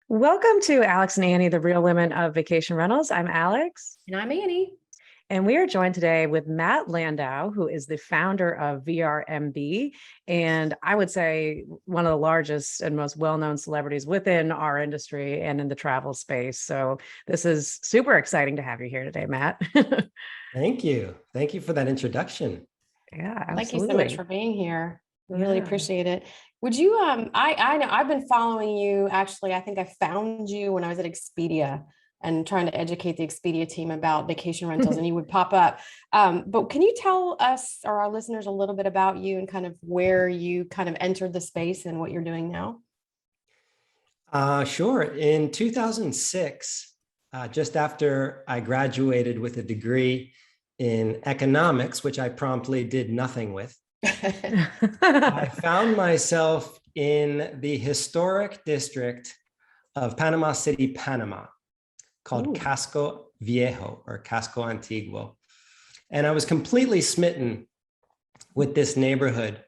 Welcome to Alex and Annie, the real women of vacation rentals. I'm Alex. And I'm Annie. And we are joined today with Matt Landau, who is the founder of VRMB. And I would say one of the largest and most well-known celebrities within our industry and in the travel space. So this is super exciting to have you here today, Matt. Thank you. Thank you for that introduction. Yeah, absolutely. Thank you so much for being here. I really Yeah. appreciate it. Would you, I know I've been following you. Actually, I think I found you when I was at Expedia and trying to educate the Expedia team about vacation rentals and you would pop up. But can you tell us or our listeners a little bit about you and kind of where you kind of entered the space and what you're doing now? Sure. In 2006, just after I graduated with a degree in economics, which I promptly did nothing with, I found myself in the historic district of Panama City, Panama, called Casco Viejo or Casco Antiguo. And I was completely smitten with this neighborhood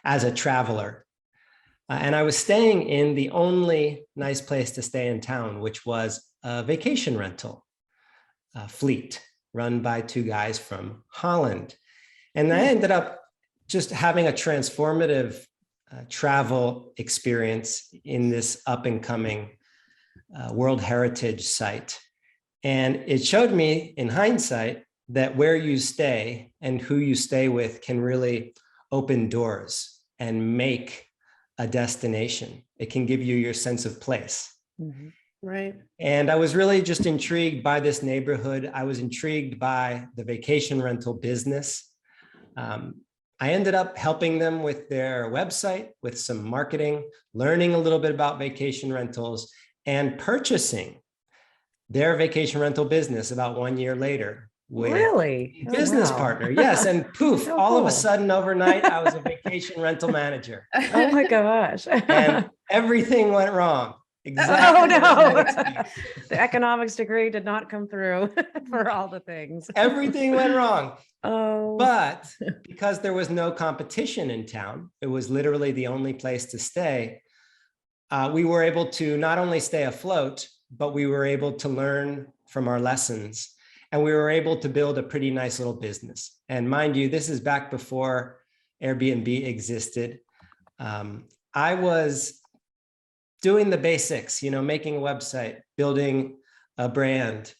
as a traveler. And I was staying in the only nice place to stay in town, which was a vacation rental fleet run by two guys from Holland. And I ended up just having a transformative travel experience in this up and coming World Heritage site. And it showed me in hindsight that where you stay and who you stay with can really open doors and make a destination. It can give you your sense of place. Mm-hmm. Right. And I was really just intrigued by this neighborhood. I was intrigued by the vacation rental business. I ended up helping them with their website, with some marketing, learning a little bit about vacation rentals, and purchasing their vacation rental business about 1 year later with Really? a business partner. Yes. And poof, So all of cool. a sudden overnight, I was a vacation rental manager. Oh my gosh. And everything went wrong. Exactly. Oh as I no, expected. the economics degree did not come through for all the things. Everything went wrong. Oh, But because there was no competition in town, it was literally the only place to stay. We were able to not only stay afloat, but we were able to learn from our lessons. And we were able to build a pretty nice little business. And mind you, this is back before Airbnb existed. I was doing the basics, making a website, building a brand,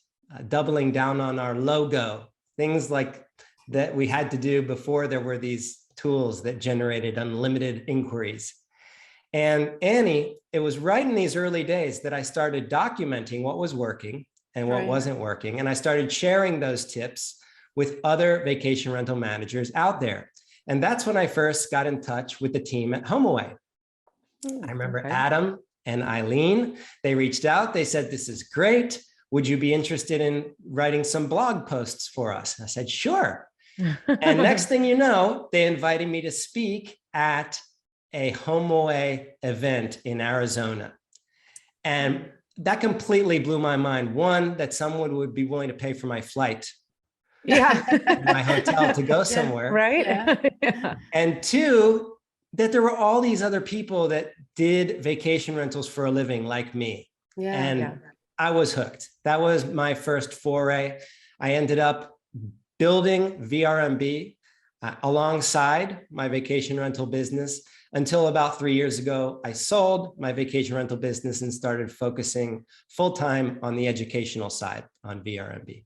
doubling down on our logo, things like that we had to do before there were these tools that generated unlimited inquiries. And Annie, it was right in these early days that I started documenting what was working and what wasn't working. And I started sharing those tips with other vacation rental managers out there. And that's when I first got in touch with the team at HomeAway. I remember Adam and Eileen, they reached out. They said, "This is great. Would you be interested in writing some blog posts for us?" I said, "Sure." And next thing you know, they invited me to speak at a HomeAway event in Arizona. And that completely blew my mind. One, that someone would be willing to pay for my flight, my hotel to go somewhere. Right. Yeah. And two, that there were all these other people that did vacation rentals for a living like me. And I was hooked. That was my first foray. I ended up building VRMB alongside my vacation rental business until about 3 years ago. I sold my vacation rental business and started focusing full-time on the educational side on VRMB.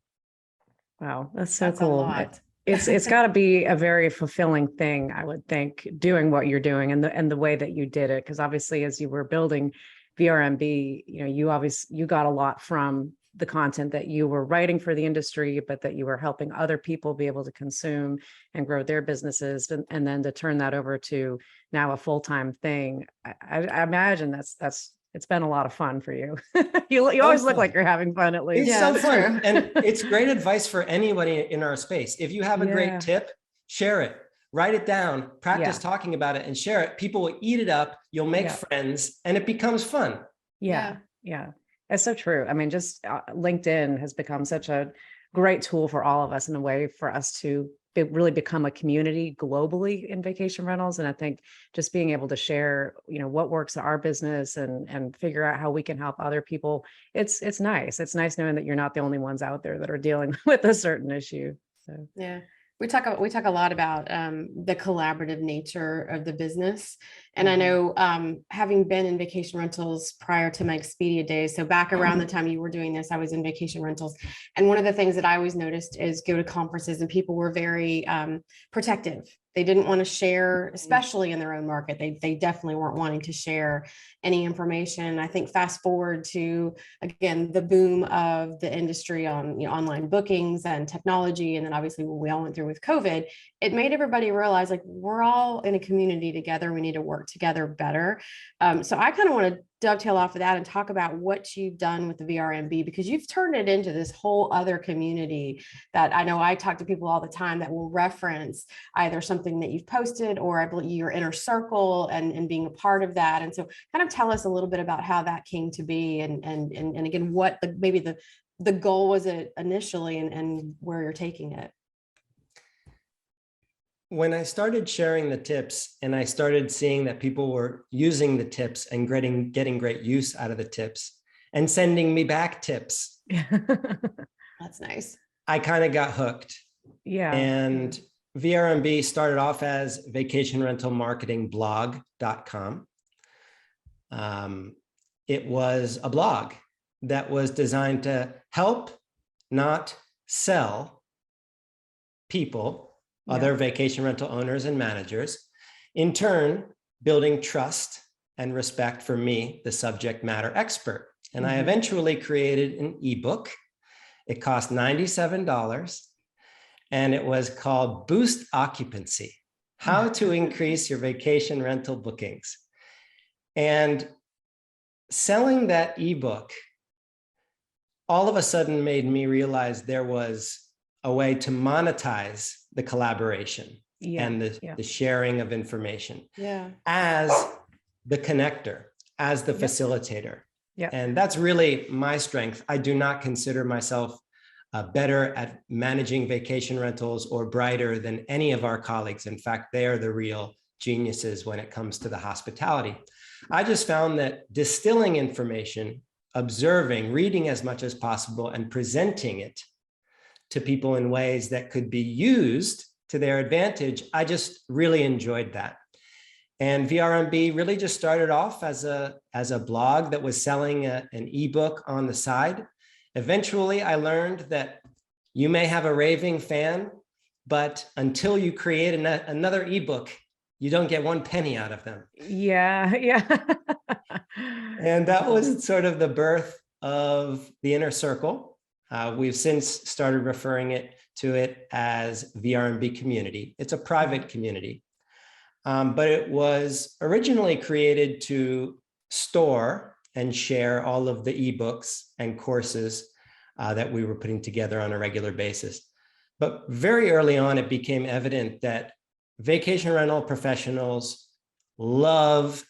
Wow, that's so That's cool. a lot. It's got to be a very fulfilling thing, I would think, doing what you're doing and the way that you did it. Because obviously, as you were building VRMB, you got a lot from the content that you were writing for the industry, but that you were helping other people be able to consume and grow their businesses, and then to turn that over to now a full-time thing. I imagine it's been a lot of fun for you. You always look like you're having fun, at least. It's so fun. And it's great advice for anybody in our space. If you have a great tip, share it, write it down, practice talking about it and share it. People will eat it up. You'll make friends and it becomes fun. Yeah. It's so true. I mean, just LinkedIn has become such a great tool for all of us in a way for us to really become a community globally in vacation rentals. And I think just being able to share, what works in our business and figure out how we can help other people. It's nice. It's nice knowing that you're not the only ones out there that are dealing with a certain issue. So yeah. We talk a lot about the collaborative nature of the business. And I know having been in vacation rentals prior to my Expedia days, so back around the time you were doing this, I was in vacation rentals. And one of the things that I always noticed is go to conferences and people were very protective. They didn't want to share, especially in their own market. They definitely weren't wanting to share any information. I think fast forward to, again, the boom of the industry on online bookings and technology. And then obviously what we all went through with COVID, it made everybody realize like we're all in a community together. We need to work together better. So I kind of want to dovetail off of that and talk about what you've done with the VRMB, because you've turned it into this whole other community that I know I talk to people all the time that will reference either something that you've posted or I believe your inner circle and being a part of that. And so kind of tell us a little bit about how that came to be and again, what maybe the goal was it initially and where you're taking it. When I started sharing the tips and I started seeing that people were using the tips and getting great use out of the tips and sending me back tips. That's nice. I kind of got hooked. Yeah. And VRMB started off as vacationrentalmarketingblog.com. It was a blog that was designed to help, not sell people, other vacation rental owners and managers, in turn, building trust and respect for me, the subject matter expert. And I eventually created an ebook. It cost $97 and it was called Boost Occupancy, How to Increase Your Vacation Rental Bookings. And selling that ebook all of a sudden made me realize there was a way to monetize the collaboration and the sharing of information as the connector, as the facilitator. And that's really my strength. I do not consider myself better at managing vacation rentals or brighter than any of our colleagues. In fact, they are the real geniuses when it comes to the hospitality. I just found that distilling information, observing, reading as much as possible, and presenting it to people in ways that could be used to their advantage, I just really enjoyed that. And VRMB really just started off as a blog that was selling an ebook on the side. Eventually, I learned that you may have a raving fan, but until you create another ebook, you don't get one penny out of them. Yeah. And that was sort of the birth of the inner circle. We've since started referring to it as VRMB community. It's a private community, but it was originally created to store and share all of the ebooks and courses that we were putting together on a regular basis. But very early on, it became evident that vacation rental professionals love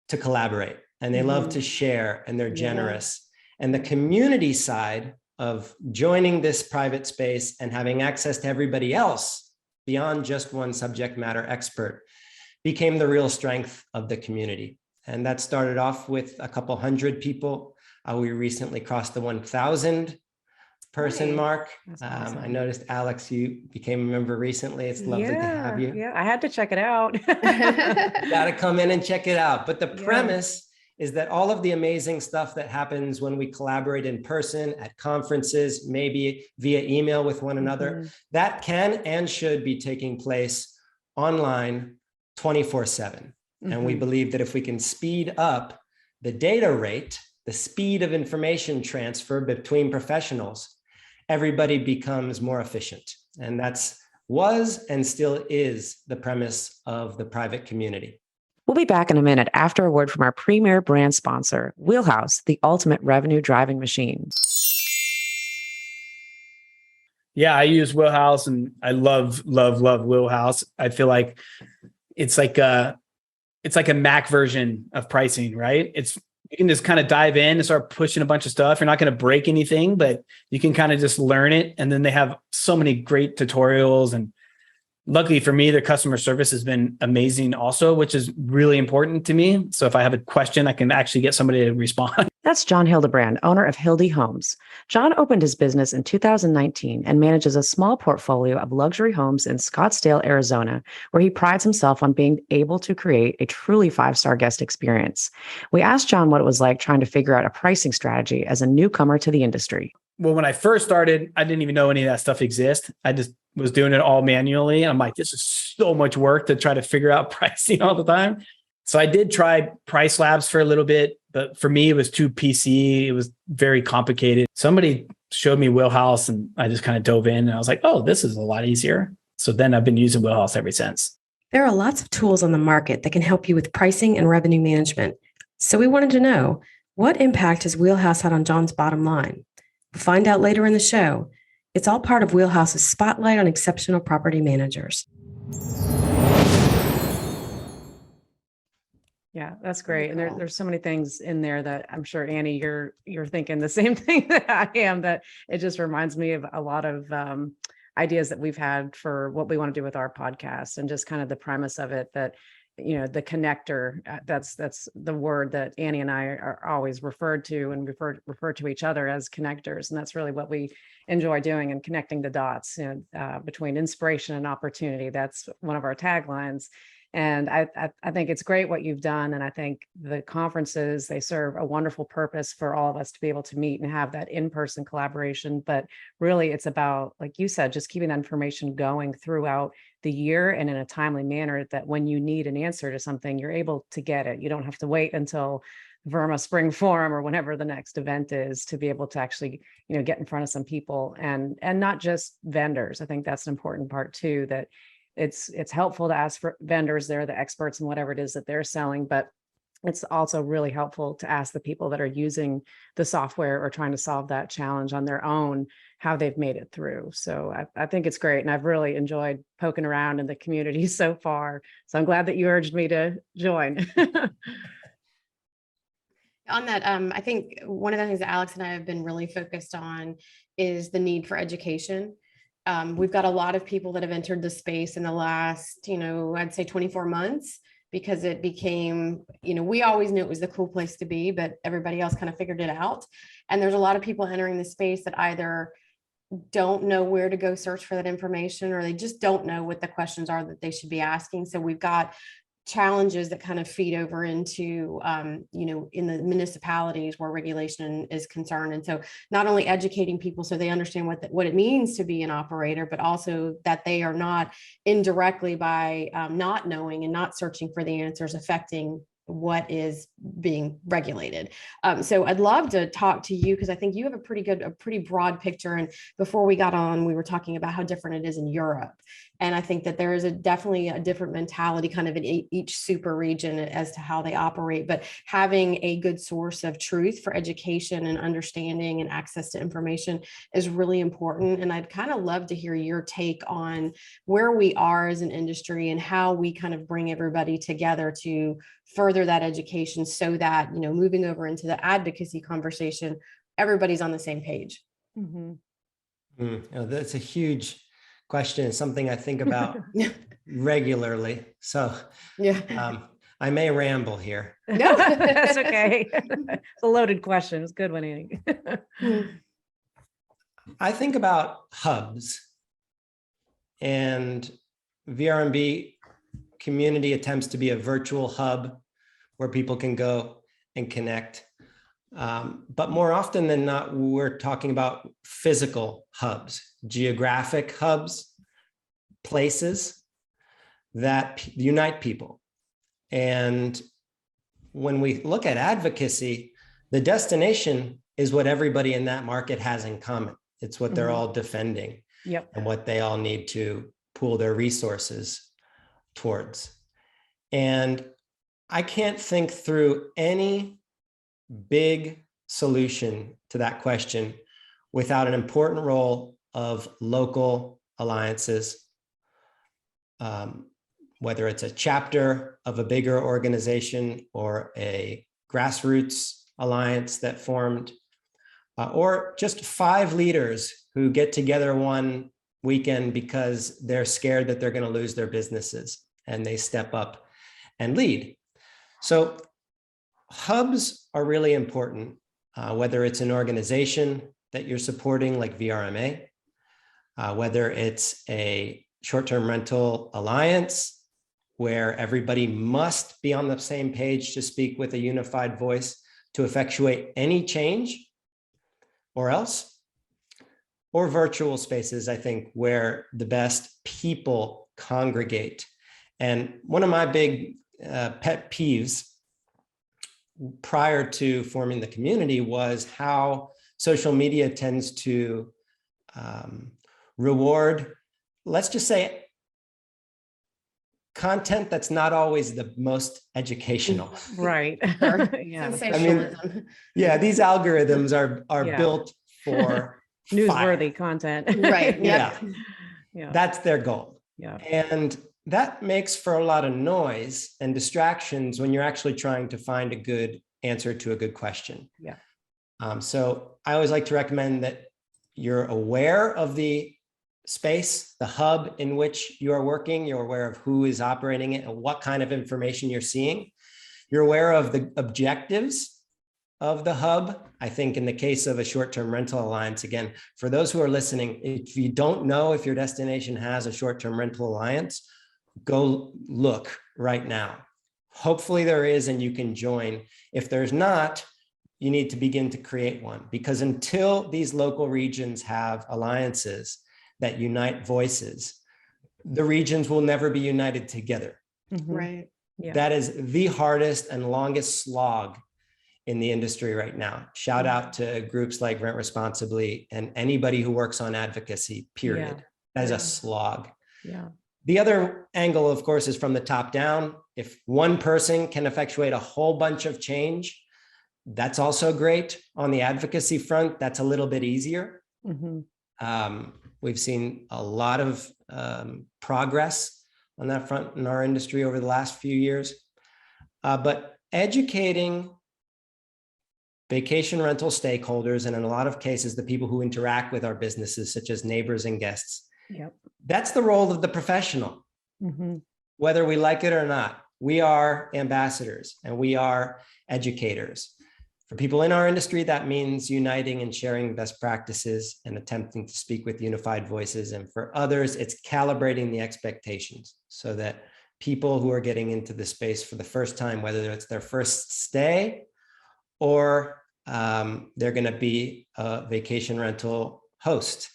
to collaborate and they love to share and they're generous. And the community side of joining this private space and having access to everybody else beyond just one subject matter expert became the real strength of the community. And that started off with a couple hundred people. We recently crossed the 1,000 person mark. Awesome. I noticed, Alex, you became a member recently. It's lovely to have you. Yeah, I had to check it out. You got to come in and check it out. But the premise is that all of the amazing stuff that happens when we collaborate in person at conferences, maybe via email with one another, that can and should be taking place online 24/7. And we believe that if we can speed up the data rate, the speed of information transfer between professionals, everybody becomes more efficient. And was and still is the premise of the private community. We'll be back in a minute after a word from our premier brand sponsor, Wheelhouse, the ultimate revenue driving machine. Yeah, I use Wheelhouse and I love Wheelhouse. I feel like it's like a Mac version of pricing, right? You can just kind of dive in and start pushing a bunch of stuff. You're not going to break anything, but you can kind of just learn it. And then they have so many great tutorials and luckily for me, the customer service has been amazing also, which is really important to me. So if I have a question, I can actually get somebody to respond. That's John Hildebrand, owner of Hildy Homes. John opened his business in 2019 and manages a small portfolio of luxury homes in Scottsdale, Arizona, where he prides himself on being able to create a truly five-star guest experience. We asked John what it was like trying to figure out a pricing strategy as a newcomer to the industry. Well, when I first started, I didn't even know any of that stuff exists. I just was doing it all manually. And I'm like, this is so much work to try to figure out pricing all the time. So I did try Price Labs for a little bit, but for me, it was too PC. It was very complicated. Somebody showed me Wheelhouse and I just kind of dove in and I was like, oh, this is a lot easier. So then I've been using Wheelhouse ever since. There are lots of tools on the market that can help you with pricing and revenue management. So we wanted to know, what impact has Wheelhouse had on John's bottom line? We'll find out later in the show. It's all part of Wheelhouse's spotlight on exceptional property managers. Yeah, that's great. And Cool. there's so many things in there that I'm sure, Annie, you're thinking the same thing that I am, that it just reminds me of a lot of ideas that we've had for what we want to do with our podcast, and just kind of the premise of it, that, you know, the connector, that's the word that Annie and I are always referred to, and refer to each other as connectors. And that's really what we enjoy doing, and connecting the dots, you know, between inspiration and opportunity. That's one of our taglines. And I think it's great what you've done. And I think the conferences, they serve a wonderful purpose for all of us to be able to meet and have that in-person collaboration. But really, it's about, like you said, just keeping that information going throughout the year and in a timely manner, that when you need an answer to something, you're able to get it. You don't have to wait until VRMA Spring Forum or whenever the next event is to be able to actually, you know, get in front of some people, and not just vendors. I think that's an important part too, that it's helpful to ask for vendors. They're the experts in whatever it is that they're selling, but it's also really helpful to ask the people that are using the software or trying to solve that challenge on their own, how they've made it through. So I think it's great. And I've really enjoyed poking around in the community so far. So I'm glad that you urged me to join. On that, I think one of the things that Alex and I have been really focused on is the need for education. We've got a lot of people that have entered the space in the last, I'd say 24 months, because it became, we always knew it was the cool place to be, but everybody else kind of figured it out. And there's a lot of people entering the space that either don't know where to go search for that information, or they just don't know what the questions are that they should be asking. So we've got challenges that kind of feed over into, in the municipalities where regulation is concerned. And so not only educating people so they understand what it means to be an operator, but also that they are not indirectly, by not knowing and not searching for the answers, affecting what is being regulated. So I'd love to talk to you, because I think you have a pretty broad picture. And before we got on, we were talking about how different it is in Europe. And I think that there is definitely a different mentality kind of in each super region as to how they operate, but having a good source of truth for education and understanding and access to information is really important. And I'd kind of love to hear your take on where we are as an industry and how we kind of bring everybody together to further that education, so that, moving over into the advocacy conversation, everybody's on the same page. Mm-hmm. That's a huge question. It's something I think about regularly. So yeah, I may ramble here. No, That's okay. It's a loaded question. It's a good one, Annie. I think about hubs, and VRMB community attempts to be a virtual hub where people can go and connect. But more often than not, we're talking about physical hubs, geographic hubs, places that unite people. And when we look at advocacy, the destination is what everybody in that market has in common. It's what they're all defending. Yep. And what they all need to pool their resources towards. And I can't think through any big solution to that question without an important role of local alliances, whether it's a chapter of a bigger organization or a grassroots alliance that formed, or just 5 leaders who get together one weekend because they're scared that they're going to lose their businesses, and they step up and lead. So hubs are really important, whether it's an organization that you're supporting like VRMA, whether it's a short-term rental alliance where everybody must be on the same page to speak with a unified voice to effectuate any change, or else, or virtual spaces, I think, where the best people congregate. And one of my big pet peeves prior to forming the community was how social media tends to reward, let's just say, content that's not always the most educational. Right. Sure. Yeah. Sensationalism. Yeah, these algorithms are Yeah. built for Newsworthy fire. content. Right. Yeah, Yeah. that's their goal. Yeah. And that makes for a lot of noise and distractions when you're actually trying to find a good answer to a good question. Yeah. So I always like to recommend that you're aware of the space, the hub in which you are working, you're aware of who is operating it and what kind of information you're seeing. You're aware of the objectives of the hub. I think in the case of a short-term rental alliance, again, for those who are listening, if you don't know if your destination has a short-term rental alliance, go look right now. Hopefully there is, and you can join. If there's not, you need to begin to create one, because until these local regions have alliances that unite voices, the regions will never be united together. Mhm. Right. Yeah. That is the hardest and longest slog in the industry right now. Shout out to groups like Rent Responsibly and anybody who works on advocacy, period. Yeah. That is Yeah. a slog. Yeah. The other angle, of course, is from the top down. If one person can effectuate a whole bunch of change, that's also great. On the advocacy front, that's a little bit easier. Mhm. We've seen a lot of progress on that front in our industry over the last few years. But educating vacation rental stakeholders, and in a lot of cases, the people who interact with our businesses, such as neighbors and guests, Yep. that's the role of the professional. Mhm. Whether we like it or not, we are ambassadors and we are educators. For people in our industry, that means uniting and sharing best practices and attempting to speak with unified voices. And for others, it's calibrating the expectations so that people who are getting into the space for the first time, whether it's their first stay or they're going to be a vacation rental host,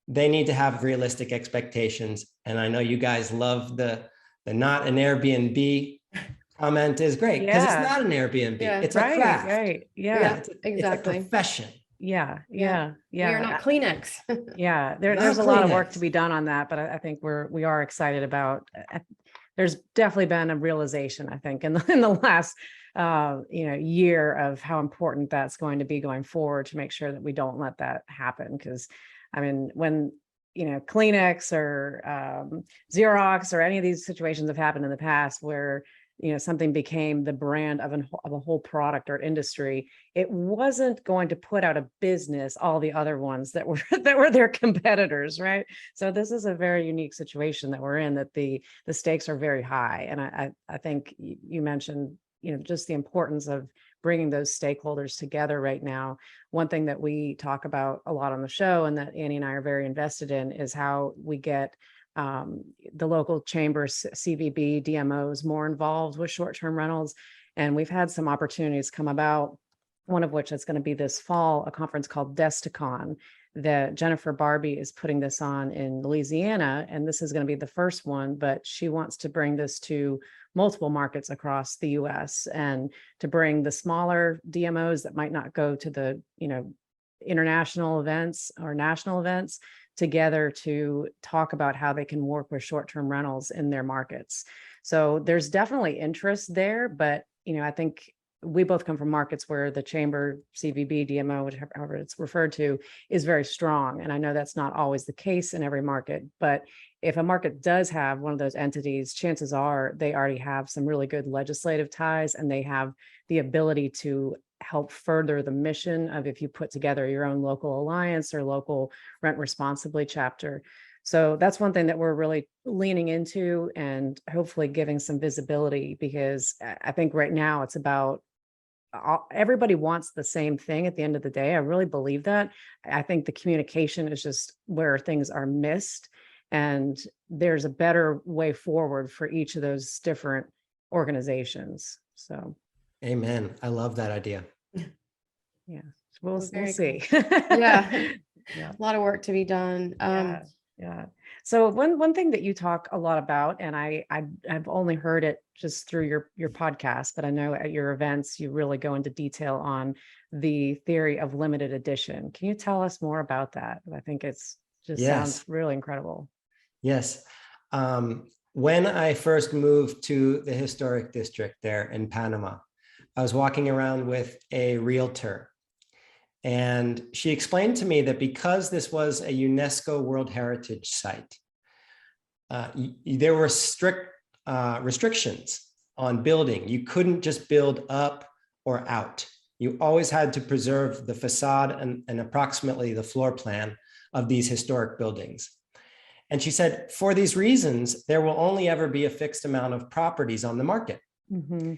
they need to have realistic expectations. And I know you guys love the not an Airbnb comment is great, because Yeah. it's not an Airbnb. Yeah. It's a Right. craft. Right. Yeah. Yeah. It's Exactly. a profession. Yeah. Yeah. Yeah. We are not Kleenex. Yeah, Not there's a lot of work Kleenex. to be done on that, but I think we are excited about. There's definitely been a realization, I think, in the last year of how important that's going to be going forward to make sure that we don't let that happen. Because I mean, when Kleenex or Xerox or any of these situations have happened in the past where something became the brand of a whole product or industry, it wasn't going to put out of business all the other ones that were their competitors, right? So this is a very unique situation that we're in, that the stakes are very high. And I think you mentioned just the importance of bringing those stakeholders together right now. One thing that we talk about a lot on the show, and that Annie and I are very invested in, is how we get the local chambers, CVB, DMOs more involved with short-term rentals. And we've had some opportunities come about, one of which is going to be this fall, a conference called Desticon that Jennifer Barbie is putting this on in Louisiana. And this is going to be the first one, but she wants to bring this to multiple markets across the US, and to bring the smaller DMOs that might not go to the, international events or national events together to talk about how they can work with short-term rentals in their markets. So there's definitely interest there, but I think we both come from markets where the chamber, CVB, DMO, whichever it's referred to, is very strong. And I know that's not always the case in every market, but if a market does have one of those entities, chances are they already have some really good legislative ties, and they have the ability to help further the mission of if you put together your own local alliance or local rent responsibly chapter. So that's one thing that we're really leaning into and hopefully giving some visibility, because I think right now it's about everybody wants the same thing at the end of the day. I really believe that. I think the communication is just where things are missed, and there's a better way forward for each of those different organizations. So, Amen. I love that idea. yeah, we'll Very see. Yeah. Yeah. A lot of work to be done. Yeah. So one thing that you talk a lot about, and I've only heard it just through your podcast, but I know at your events you really go into detail on the theory of limited edition. Can you tell us more about that? I think it's just sounds really incredible. Yes. When I first moved to the historic district there in Panama, I was walking around with a realtor, and she explained to me that because this was a UNESCO World Heritage Site, there were strict restrictions on building. You couldn't just build up or out. You always had to preserve the facade and approximately the floor plan of these historic buildings. And she said, for these reasons, there will only ever be a fixed amount of properties on the market. Mm-hmm.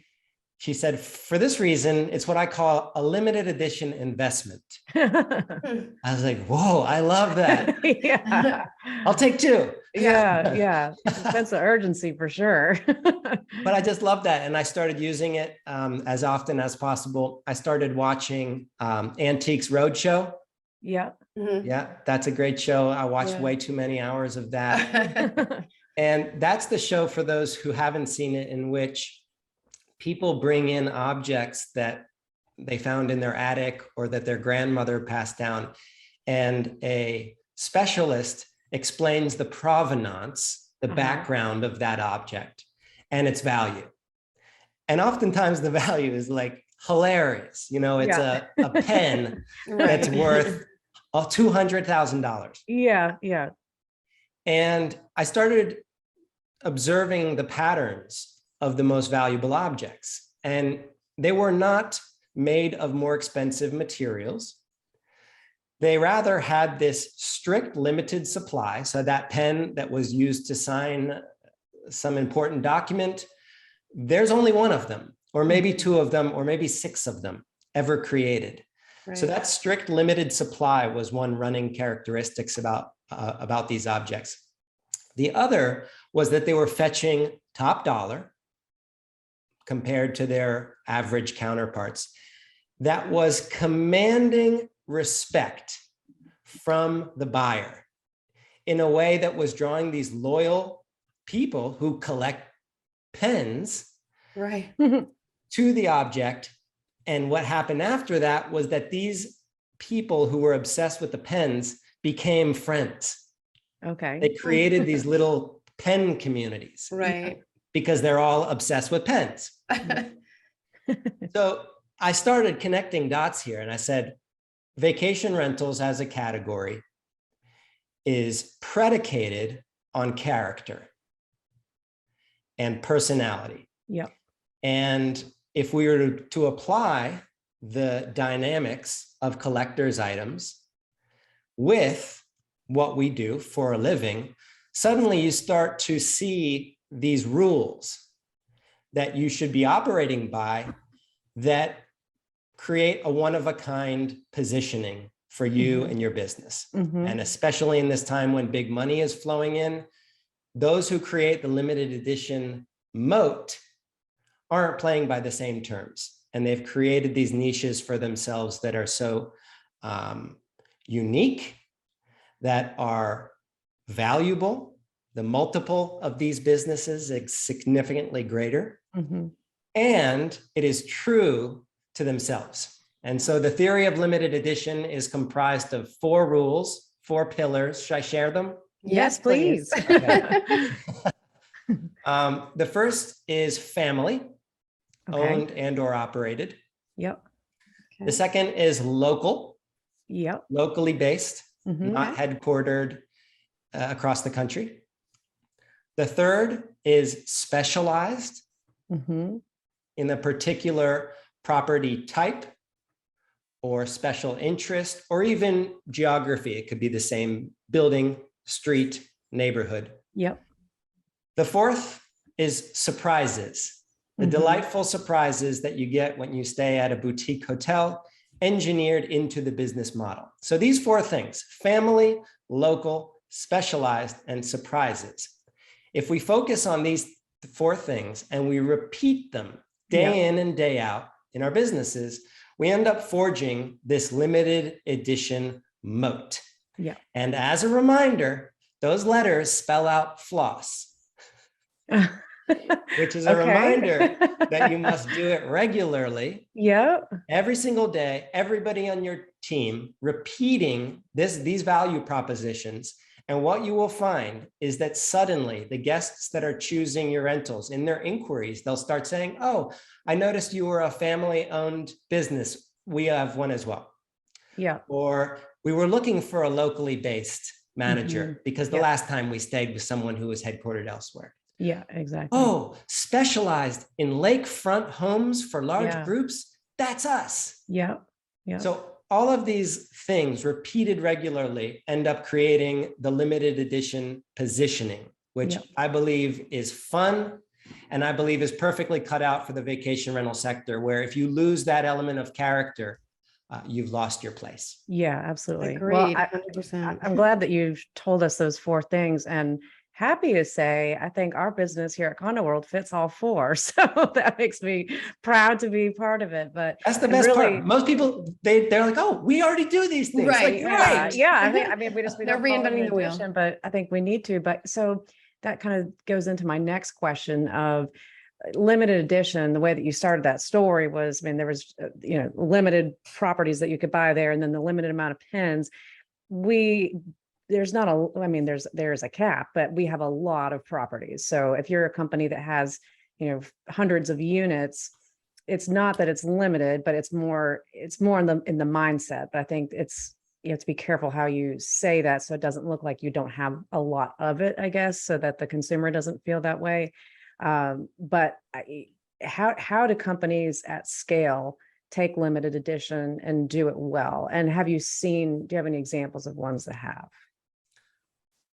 She said, for this reason, it's what I call a limited edition investment. I was like, whoa, I love that. Yeah. I'll take two. Yeah. That's the urgency for sure. But I just love that. And I started using it as often as possible. I started watching Antiques Roadshow. Yeah. Mhm. Yeah, that's a great show. I watched way too many hours of that. And that's the show, for those who haven't seen it, in which people bring in objects that they found in their attic or that their grandmother passed down. And a specialist explains the provenance, the background of that object and its value. And oftentimes the value is like hilarious. You know, it's a pen that's worth $200,000. Yeah. And I started observing the patterns of the most valuable objects. And they were not made of more expensive materials. They rather had this strict limited supply. So that pen that was used to sign some important document, there's only one of them, or maybe two of them, or maybe six of them ever created. Right. So that strict limited supply was one running characteristics about these objects. The other was that they were fetching top dollar compared to their average counterparts. That was commanding respect from the buyer in a way that was drawing these loyal people who collect pens to the object. And what happened after that was that these people who were obsessed with the pens became friends. Okay. They created these little pen communities. Right. Because they're all obsessed with pens. So I started connecting dots here, and I said, vacation rentals as a category is predicated on character and personality. Yep. And if we were to apply the dynamics of collector's items with what we do for a living, suddenly you start to see these rules that you should be operating by that create a one-of-a-kind positioning for you and your business. And especially in this time when big money is flowing in, those who create the limited edition moat aren't playing by the same terms. And they've created these niches for themselves that are so unique, that are valuable. The multiple of these businesses is significantly greater. And it is true to themselves. And so the theory of limited edition is comprised of 4 rules, 4 pillars. Should I share them? Yes, please. Okay. The first is family, owned and or operated. Yep. The second is local. Yep. Locally based, not headquartered across the country. The third is specialized in a particular property type or special interest, or even geography. It could be the same building, street, neighborhood. Yep. The fourth is surprises, the delightful surprises that you get when you stay at a boutique hotel, engineered into the business model. So these four things: family, local, specialized, and surprises. If we focus on these four things and we repeat them day in and day out in our businesses, we end up forging this limited edition moat. Yeah. And as a reminder, those letters spell out floss, which is a reminder that you must do it regularly. Yep. Every single day, everybody on your team repeating these value propositions. And what you will find is that suddenly the guests that are choosing your rentals, in their inquiries, they'll start saying, "Oh, I noticed you were a family-owned business. We have one as well." Yeah. Or, "We were looking for a locally based manager because the last time we stayed with someone who was headquartered elsewhere." Yeah, exactly. "Oh, specialized in lakefront homes for large groups. That's us." Yeah. Yeah. So all of these things repeated regularly end up creating the limited edition positioning, which I believe is fun, and I believe is perfectly cut out for the vacation rental sector, where if you lose that element of character, you've lost your place. Yeah, absolutely. Agreed, Well, 100%. I'm glad that you've told us those four things, and happy to say, I think our business here at Condo World fits all four. So that makes me proud to be part of it. But that's the best part. Most people, they're like, "Oh, we already do these things." Right. Like, right. Yeah. I mean, we They're don't call it reinventing an the wheel. addition, but I think we need to. But so that kind of goes into my next question of limited edition. The way that you started that story was, I mean, there was, limited properties that you could buy there, and then the limited amount of pins. There's not there's a cap, but we have a lot of properties. So if you're a company that has, hundreds of units, it's not that it's limited, but it's more in the mindset. But I think you have to be careful how you say that, so it doesn't look like you don't have a lot of it, I guess, so that the consumer doesn't feel that way. But how do companies at scale take limited edition and do it well? And do you have any examples of ones that have?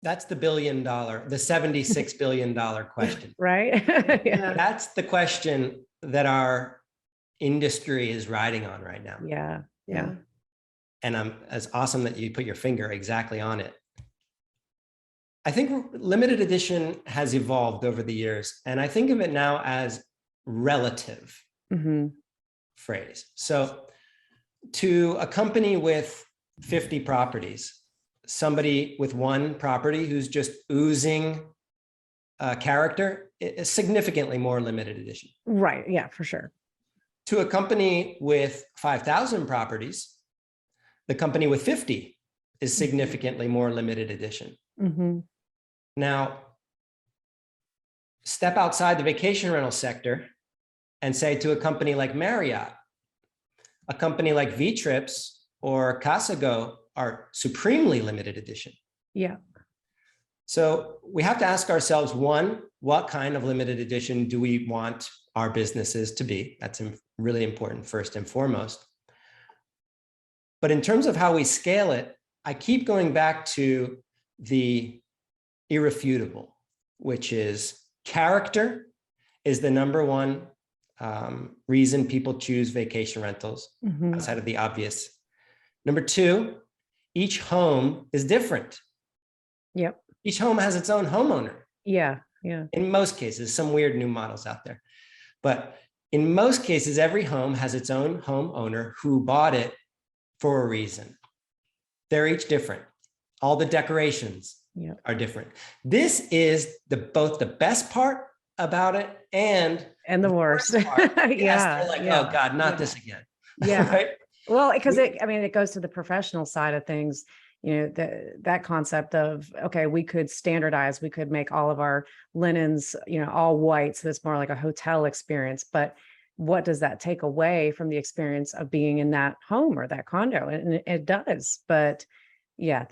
That's the the $76 billion question. Right? Yeah. That's the question that our industry is riding on right now. Yeah. Yeah. And it's awesome that you put your finger exactly on it. I think limited edition has evolved over the years, and I think of it now as relative phrase. So to a company with 50 properties, somebody with one property who's just oozing character is significantly more limited edition. Right. Yeah, for sure. To a company with 5,000 properties, the company with 50 is significantly more limited edition. Now, step outside the vacation rental sector and say to a company like Marriott, a company like Vtrips or Casago are supremely limited edition. Yeah. So we have to ask ourselves, one, what kind of limited edition do we want our businesses to be? That's really important first and foremost. But in terms of how we scale it, I keep going back to the irrefutable, which is character is the number one reason people choose vacation rentals outside of the obvious. Number two, each home is different. Yep. Each home has its own homeowner. Yeah. Yeah. In most cases, some weird new models out there. But in most cases, every home has its own homeowner who bought it for a reason. They're each different. All the decorations are different. This is both the best part about it and the worst. Part. Yeah. They're like, oh God, not this again. Yeah. Right? Well, because it goes to the professional side of things, that concept of, okay, we could standardize, we could make all of our linens, all white. So it's more like a hotel experience, but what does that take away from the experience of being in that home or that condo? And it does, but yeah,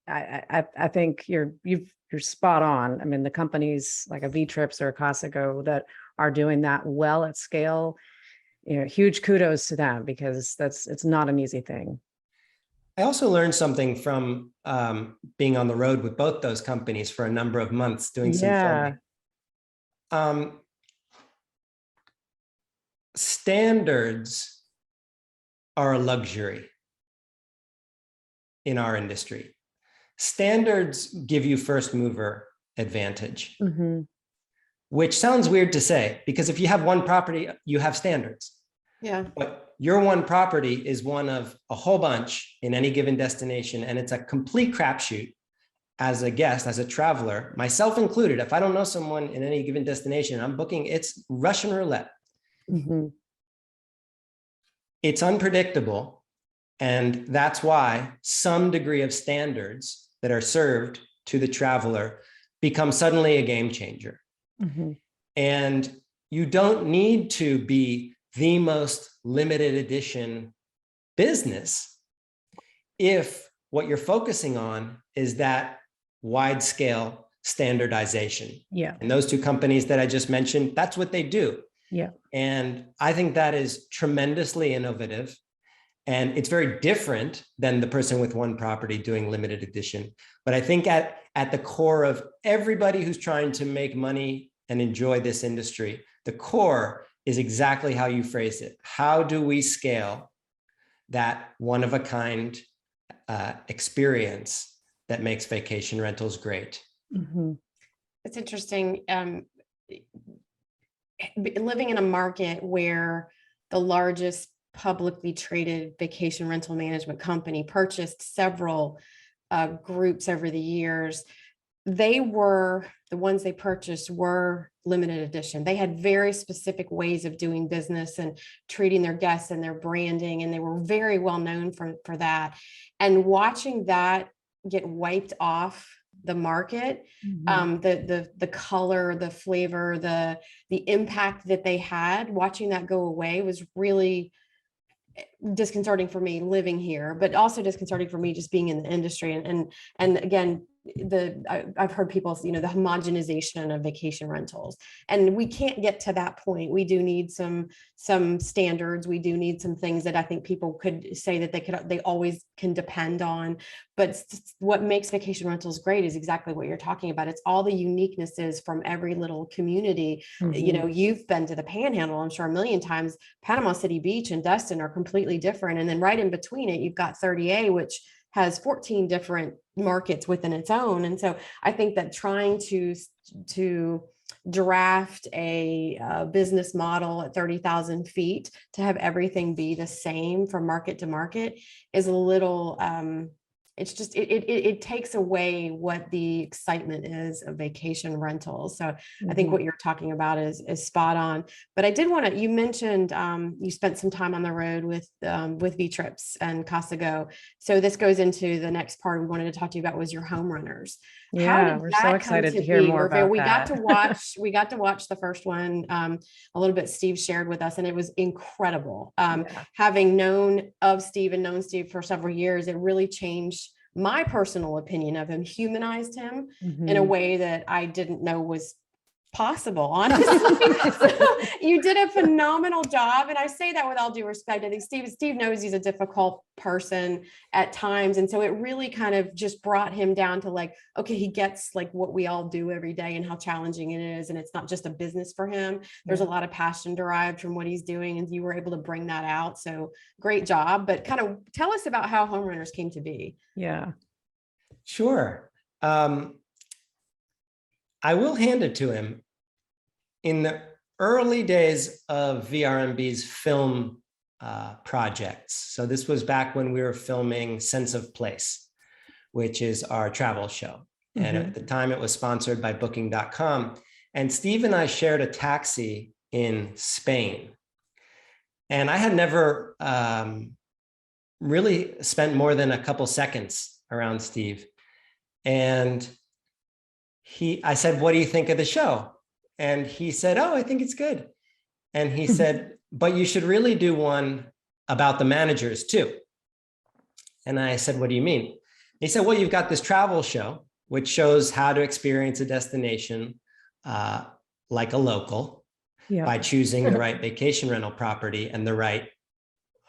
I think you're spot on. I mean, the companies like a Vtrips or a Casago that are doing that well at scale, huge kudos to them, because it's not an easy thing. I also learned something from being on the road with both those companies for a number of months doing some filming. Standards are a luxury in our industry. Standards give you first mover advantage, which sounds weird to say, because if you have one property, you have standards. Yeah. But your one property is one of a whole bunch in any given destination, and it's a complete crapshoot as a guest, as a traveler, myself included. If I don't know someone in any given destination, I'm booking, it's Russian roulette. It's unpredictable. And that's why some degree of standards that are served to the traveler become suddenly a game changer. And you don't need to be the most limited edition business if what you're focusing on is that wide scale standardization. Yeah. And those two companies that I just mentioned, that's what they do. Yeah. And I think that is tremendously innovative. And it's very different than the person with one property doing limited edition. But I think at the core of everybody who's trying to make money and enjoy this industry, the core is exactly how you phrase it. How do we scale that one of a kind experience that makes vacation rentals great? It's interesting. Living in a market where the largest publicly traded vacation rental management company purchased several groups over the years, the ones they purchased were limited edition. They had very specific ways of doing business and treating their guests and their branding, and they were very well known for that. And watching that get wiped off the market, the color, the flavor, the impact that they had, watching that go away was really disconcerting for me living here, but also disconcerting for me just being in the industry. And again, I've heard people, the homogenization of vacation rentals, and we can't get to that point. We do need some standards. We do need some things that I think people could say that they always can depend on. But what makes vacation rentals great is exactly what you're talking about. It's all the uniquenesses from every little community. You've been to the Panhandle, I'm sure, a million times. Panama City Beach and Destin are completely different. And then right in between it, you've got 30A, which has 14 different markets within its own. And so I think that trying to draft a business model at 30,000 feet to have everything be the same from market to market is a little, it's just, it takes away what the excitement is of vacation rentals. So I think what you're talking about is spot on. But I did want to, you mentioned you spent some time on the road with Vtrips and Casago. So this goes into the next part we wanted to talk to you about, was your Homerunners. Yeah, we're so excited to hear more about that. We got to watch the first one a little bit. Steve shared with us, and it was incredible. Having known Steve for several years, it really changed my personal opinion of him, humanized him in a way that I didn't know was possible, honestly. So you did a phenomenal job. And I say that with all due respect. I think Steve knows he's a difficult person at times. And so it really kind of just brought him down to like, okay, he gets like what we all do every day and how challenging it is. And it's not just a business for him. There's a lot of passion derived from what he's doing. And you were able to bring that out. So great job. But kind of tell us about how Homerunners came to be. Yeah. Sure. I will hand it to him. In the early days of VRMB's film projects, so this was back when we were filming Sense of Place, which is our travel show. And at the time it was sponsored by Booking.com. And Steve and I shared a taxi in Spain. And I had never really spent more than a couple seconds around Steve. And I said, "What do you think of the show?" And he said, "Oh, I think it's good." And he said, "But you should really do one about the managers too." And I said, "What do you mean?" He said, "Well, you've got this travel show, which shows how to experience a destination like a local. Yeah. by choosing the right vacation rental property and the right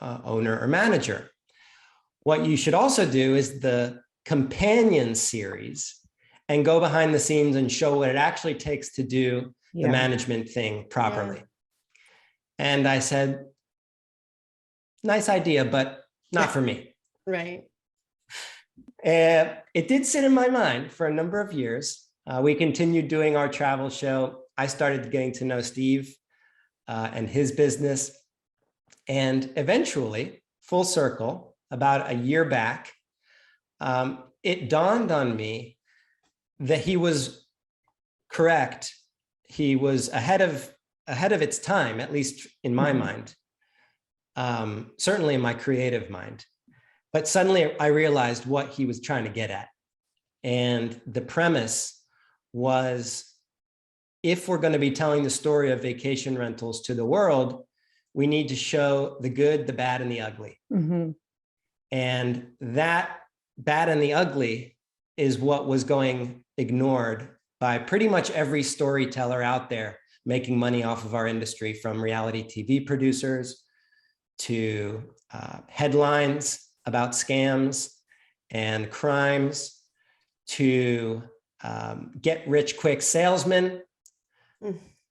owner or manager. What you should also do is the companion series and go behind the scenes and show what it actually takes to do the management thing properly. And I said, nice idea, but not for me. Right. And it did sit in my mind for a number of years. We continued doing our travel show. I started getting to know Steve and his business. And eventually, full circle, about a year back, it dawned on me that he was correct. He was ahead of its time, at least in my mind, certainly in my creative mind. But suddenly I realized what he was trying to get at. And the premise was, if we're going to be telling the story of vacation rentals to the world, we need to show the good, the bad, and the ugly. Mm-hmm. And that bad and the ugly is what was going ignored by pretty much every storyteller out there making money off of our industry, from reality TV producers to headlines about scams and crimes to get-rich-quick salesmen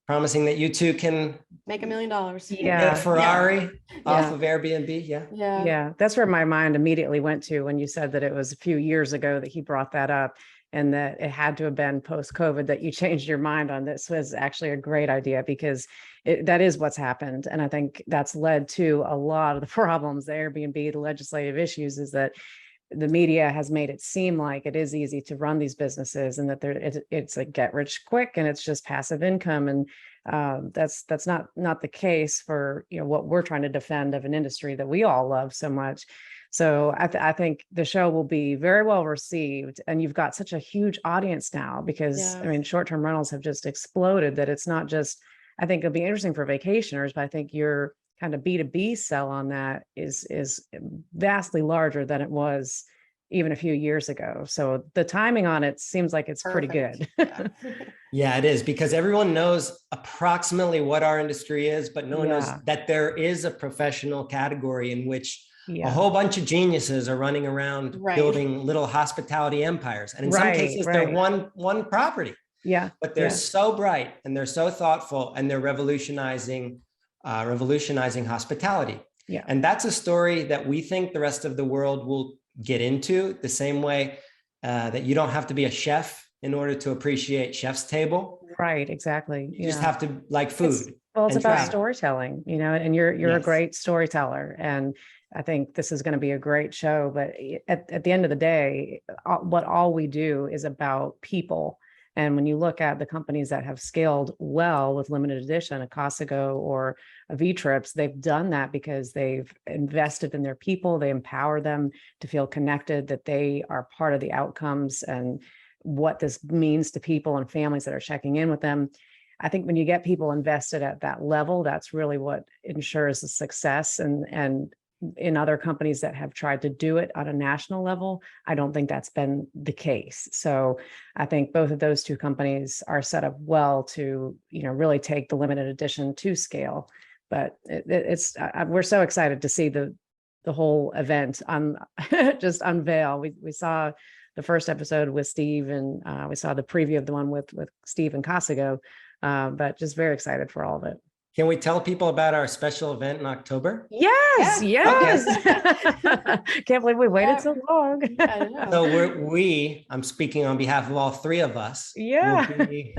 promising that you too can make $1 million. get a Ferrari off of Airbnb. Yeah, that's where my mind immediately went to when you said that it was a few years ago that he brought that up, and that it had to have been post-COVID that you changed your mind on this. Was actually a great idea, because that is what's happened. And I think that's led to a lot of the problems, the Airbnb, the legislative issues, is that the media has made it seem like it is easy to run these businesses, and that it's a get rich quick and it's just passive income. And that's not the case for, you know, what we're trying to defend of an industry that we all love so much. So I think the show will be very well received, and you've got such a huge audience now, because I mean, short-term rentals have just exploded, that it's not just, I think it'll be interesting for vacationers, but I think your kind of B2B sell on that is vastly larger than it was even a few years ago. So the timing on it seems like it's pretty good. Yeah, it is, because everyone knows approximately what our industry is, but no one knows that there is a professional category in which a whole bunch of geniuses are running around building little hospitality empires. And in some cases, they're one property. But they're so bright, and they're so thoughtful, and they're revolutionizing hospitality. And that's a story that we think the rest of the world will get into, the same way that you don't have to be a chef in order to appreciate Chef's Table. Right, exactly. You just have to like food. It's about storytelling, you know, and you're a great storyteller. And I think this is going to be a great show. But at the end of the day, what all we do is about people. And when you look at the companies that have scaled well with limited edition, a Casago or a Vtrips, they've done that because they've invested in their people. They empower them to feel connected, that they are part of the outcomes and what this means to people and families that are checking in with them. I think when you get people invested at that level, that's really what ensures the success. And in other companies that have tried to do it on a national level, I don't think that's been the case. So I think both of those two companies are set up well to, you know, really take the limited edition to scale. But we're so excited to see the whole event just unveil. We saw the first episode with Steve, and we saw the preview of the one with Steve and Casago, but just very excited for all of it. Can we tell people about our special event in October? Yes. Can't believe we waited so long. So I'm speaking on behalf of all three of us. Will be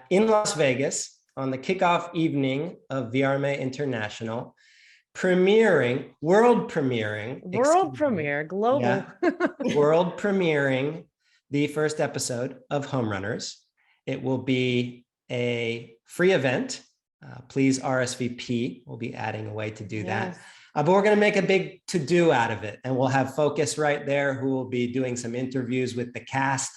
in Las Vegas on the kickoff evening of VRMA International, world premiering, the first episode of Homerunners. It will be a free event. Please RSVP. We'll be adding a way to do that. But we're going to make a big to-do out of it. And we'll have Focus right there, who will be doing some interviews with the cast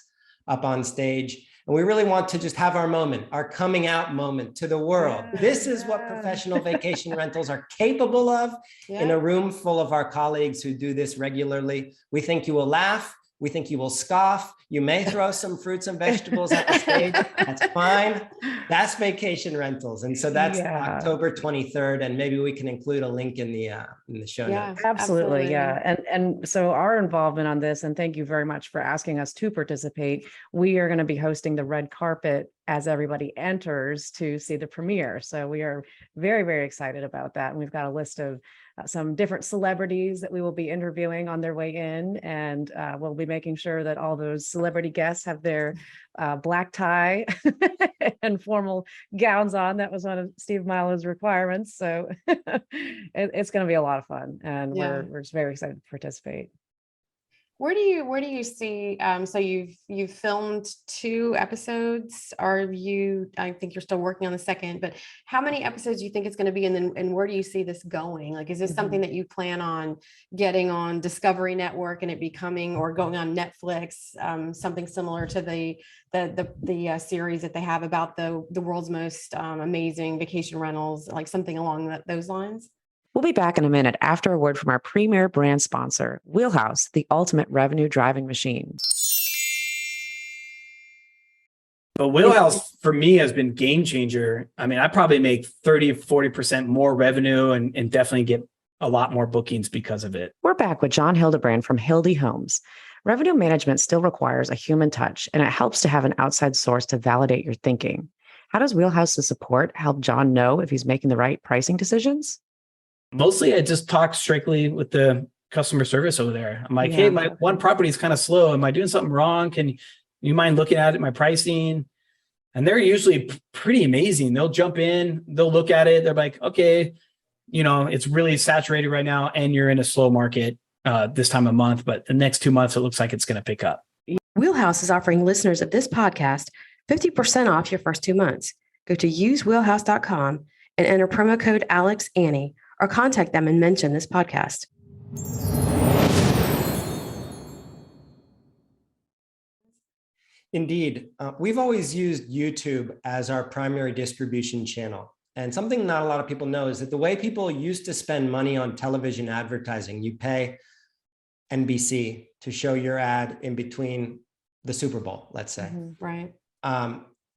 up on stage. And we really want to just have our moment, our coming out moment to the world. This is what professional vacation rentals are capable of in a room full of our colleagues who do this regularly. We think you will laugh. We think you will scoff. You may throw some fruits and vegetables at the stage. That's fine. That's vacation rentals. And so that's October 23rd. And maybe we can include a link in the show notes. Absolutely. Yeah. And so our involvement on this, and thank you very much for asking us to participate. We are going to be hosting the red carpet as everybody enters to see the premiere. So we are very, very excited about that. And we've got a list of some different celebrities that we will be interviewing on their way in. And we'll be making sure that all those celebrity guests have their black tie and formal gowns on. That was one of Steve Milo's requirements. So it's going to be a lot of fun. And we're just very excited to participate. Where do you see, so you've filmed 2 episodes. I think you're still working on the second, but how many episodes do you think it's going to be? And where do you see this going? Like, is this something that you plan on getting on Discovery Network and it becoming, or going on Netflix, something similar to the series that they have about the world's most amazing vacation rentals, like something along those lines? We'll be back in a minute after a word from our premier brand sponsor, Wheelhouse, the ultimate revenue driving machine. But Wheelhouse for me has been game changer. I mean, I probably make 30, 40% more revenue and definitely get a lot more bookings because of it. We're back with John Hildebrand from Hildy Homes. Revenue management still requires a human touch, and it helps to have an outside source to validate your thinking. How does Wheelhouse's support help John know if he's making the right pricing decisions? Mostly I just talk strictly with the customer service over there. I'm like, hey, my one property is kind of slow. Am I doing something wrong? Can you mind looking at it, my pricing? And they're usually pretty amazing. They'll jump in, they'll look at it. They're like, okay, it's really saturated right now and you're in a slow market this time of month, but the next 2 months, it looks like it's going to pick up. Wheelhouse is offering listeners of this podcast 50% off your first 2 months. Go to usewheelhouse.com and enter promo code AlexAnnie, or contact them and mention this podcast. Indeed. We've always used YouTube as our primary distribution channel. And something not a lot of people know is that the way people used to spend money on television advertising, you pay NBC to show your ad in between the Super Bowl, let's say. Right.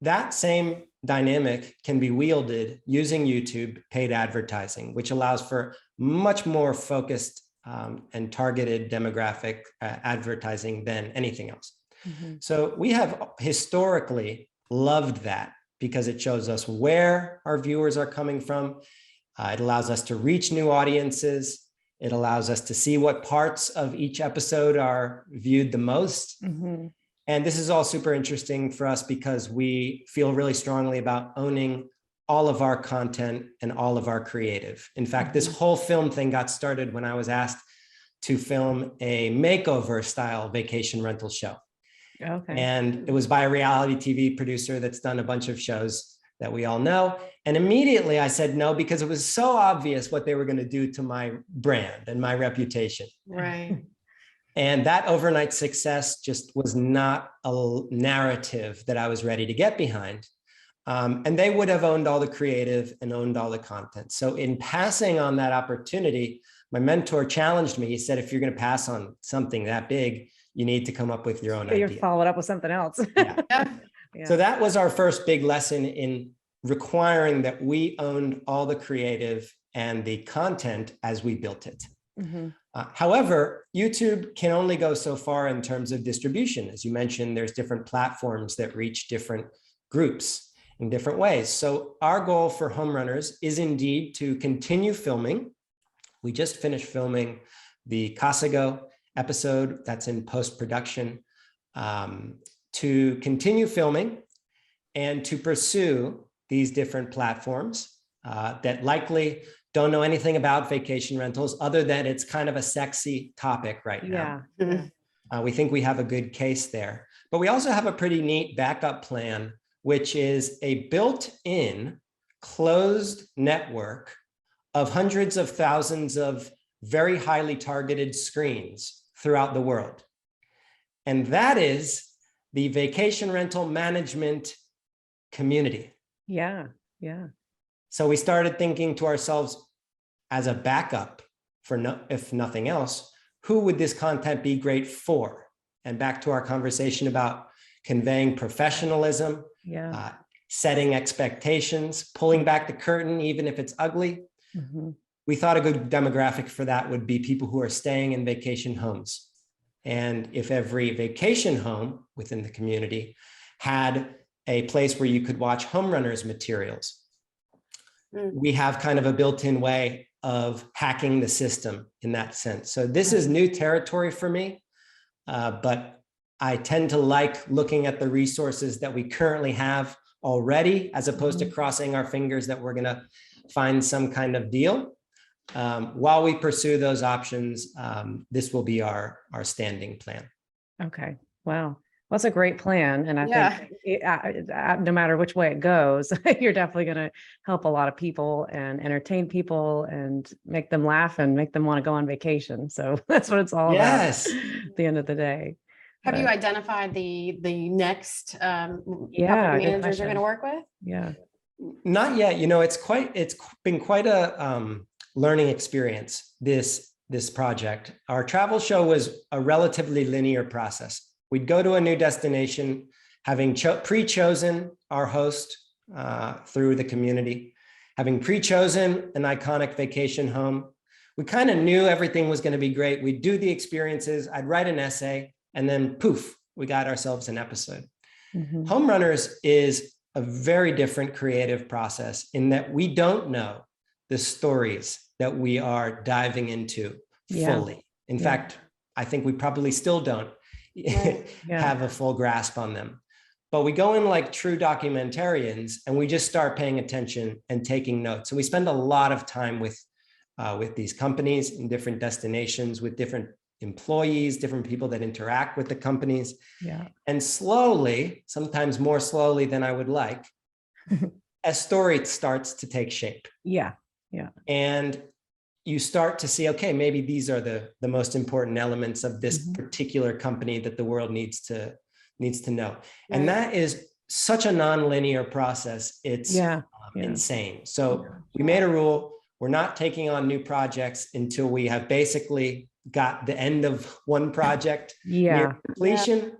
That same dynamic can be wielded using YouTube paid advertising, which allows for much more focused and targeted demographic advertising than anything else. So we have historically loved that because it shows us where our viewers are coming from. It allows us to reach new audiences. It allows us to see what parts of each episode are viewed the most. And this is all super interesting for us because we feel really strongly about owning all of our content and all of our creative. In fact, this whole film thing got started when I was asked to film a makeover style vacation rental show. And it was by a reality TV producer that's done a bunch of shows that we all know. And immediately I said no, because it was so obvious what they were going to do to my brand and my reputation. Right. And that overnight success just was not a narrative that I was ready to get behind. And they would have owned all the creative and owned all the content. So in passing on that opportunity, my mentor challenged me. He said, if you're going to pass on something that big, you need to come up with your own idea. You're followed up with something else. So that was our first big lesson in requiring that we owned all the creative and the content as we built it. However, YouTube can only go so far in terms of distribution. As you mentioned, there's different platforms that reach different groups in different ways. So our goal for Homerunners is indeed to continue filming. We just finished filming the Casago episode that's in post-production, to continue filming and to pursue these different platforms that likely don't know anything about vacation rentals other than it's kind of a sexy topic right now. We think we have a good case there, but we also have a pretty neat backup plan, which is a built-in closed network of hundreds of thousands of very highly targeted screens throughout the world. And that is the vacation rental management community. So we started thinking to ourselves, as a backup for if nothing else, who would this content be great for? And back to our conversation about conveying professionalism, Yeah. setting expectations, pulling back the curtain, even if it's ugly. Mhm. We thought a good demographic for that would be people who are staying in vacation homes. And if every vacation home within the community had a place where you could watch Homerunners materials, we have kind of a built-in way of hacking the system in that sense. So this is new territory for me, but I tend to like looking at the resources that we currently have already, as opposed to crossing our fingers that we're going to find some kind of deal. While we pursue those options, this will be our standing plan. Okay. Wow. Well, that's a great plan. And I Yeah. think no matter which way it goes, you're definitely going to help a lot of people and entertain people and make them laugh and make them want to go on vacation. So that's what it's all Yes. about at the end of the day. Have you But identified the next Yeah, property good managers you're question. going to work with? yeah. Not yet. You know, it's been quite a learning experience, this project. Our travel show was a relatively linear process. We'd go to a new destination, having pre-chosen our host through the community, having pre-chosen an iconic vacation home. We kind of knew everything was going to be great. We'd do the experiences. I'd write an essay, and then poof, we got ourselves an episode. Mhm. Homerunners is a very different creative process in that we don't know the stories that we are diving into Yeah. fully. In Yeah. fact, I think we probably still don't Right. Yeah. have a full grasp on them. But we go in like true documentarians, and we just start paying attention and taking notes. And we spend a lot of time with these companies in different destinations, with different employees, different people that interact with the companies. Yeah. And slowly, sometimes more slowly than I would like, a story starts to take shape. Yeah. Yeah. And you start to see, okay, maybe these are the most important elements of this particular company that the world needs to know. And that is such a non-linear process. It's Yeah. insane. So we made a rule. We're not taking on new projects until we have basically got the end of one project Yeah. near completion.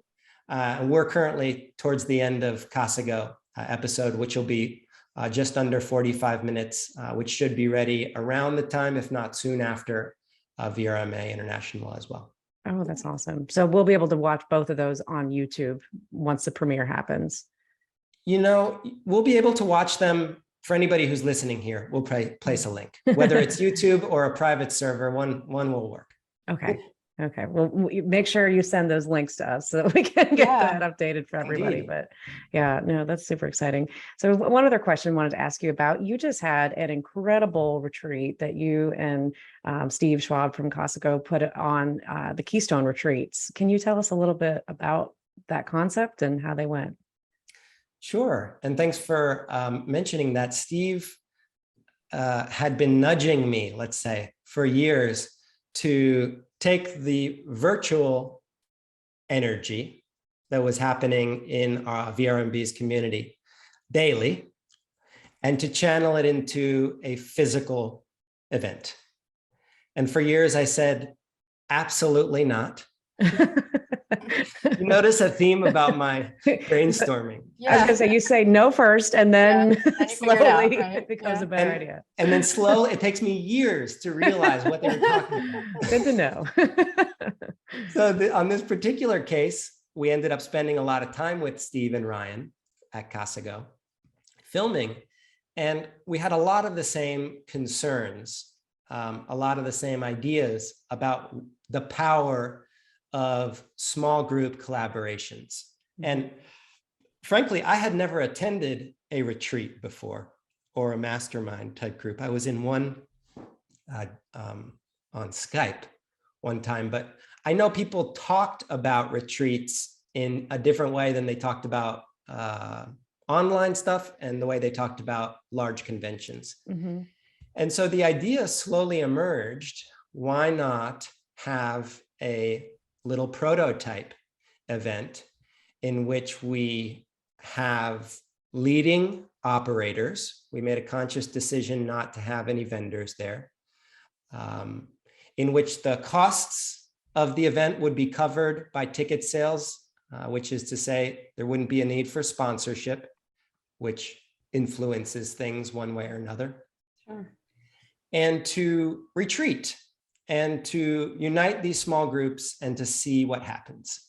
And we're currently towards the end of Casago episode, which will be just under 45 minutes, which should be ready around the time, if not soon after, VRMA International as well. Oh, that's awesome. So we'll be able to watch both of those on YouTube once the premiere happens. You know, we'll be able to watch them. For anybody who's listening here, we'll place a link, whether it's YouTube or a private server, one will work. Okay. Okay. Well, make sure you send those links to us so that we can get that updated for everybody. Indeed. But yeah, no, that's super exciting. So one other question I wanted to ask you about, you just had an incredible retreat that you and Steve Schwab from Casago put on the Keystone retreats. Can you tell us a little bit about that concept and how they went? Sure. And thanks for mentioning that. Steve had been nudging me, let's say, for years to take the virtual energy that was happening in our VRMB's community daily and to channel it into a physical event. And for years I said, absolutely not. You notice a theme about my brainstorming. I was gonna say, you say no first, and then Then you figure it slowly out, right? it becomes a better idea. And then slowly, it takes me years to realize what they were talking about. Good to know. So on this particular case, we ended up spending a lot of time with Steve and Ryan at Casago filming, and we had a lot of the same concerns, a lot of the same ideas about the power of small group collaborations. And frankly, I had never attended a retreat before or a mastermind type group. I was in one on Skype one time, but I know people talked about retreats in a different way than they talked about online stuff and the way they talked about large conventions. And so the idea slowly emerged, why not have a little prototype event in which we have leading operators. We made a conscious decision not to have any vendors there, in which the costs of the event would be covered by ticket sales, which is to say there wouldn't be a need for sponsorship, which influences things one way or another. Sure. And to retreat and to unite these small groups and to see what happens.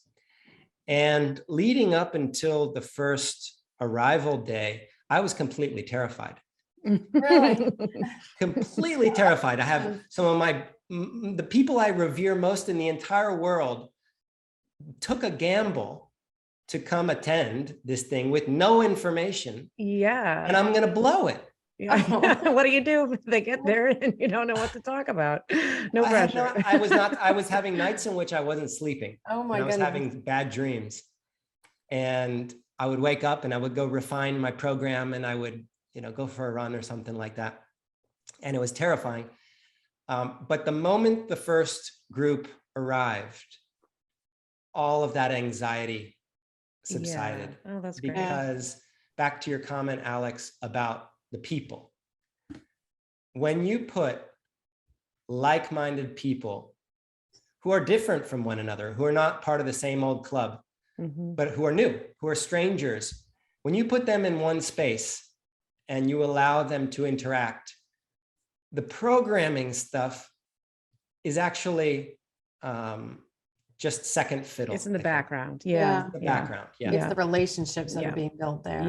And leading up until the first arrival day, I was completely terrified. Really? Completely terrified. I have some of the people I revere most in the entire world took a gamble to come attend this thing with no information. Yeah. And I'm going to blow it. Yeah. What do you do if they get there and you don't know what to talk about? No pressure. I was having nights in which I wasn't sleeping. Oh my I was goodness. having bad dreams. And I would wake up and I would go refine my program and I would, go for a run or something like that. And it was terrifying. But the moment the first group arrived, all of that anxiety subsided. Yeah. Oh, that's great. Because back to your comment, Alex, about the people. When you put like-minded people who are different from one another, who are not part of the same old club, but who are new, who are strangers, when you put them in one space and you allow them to interact, the programming stuff is actually just second fiddle. It's in the I think. background. Yeah. The background. Yeah. It's the relationships that Yeah. are being built there.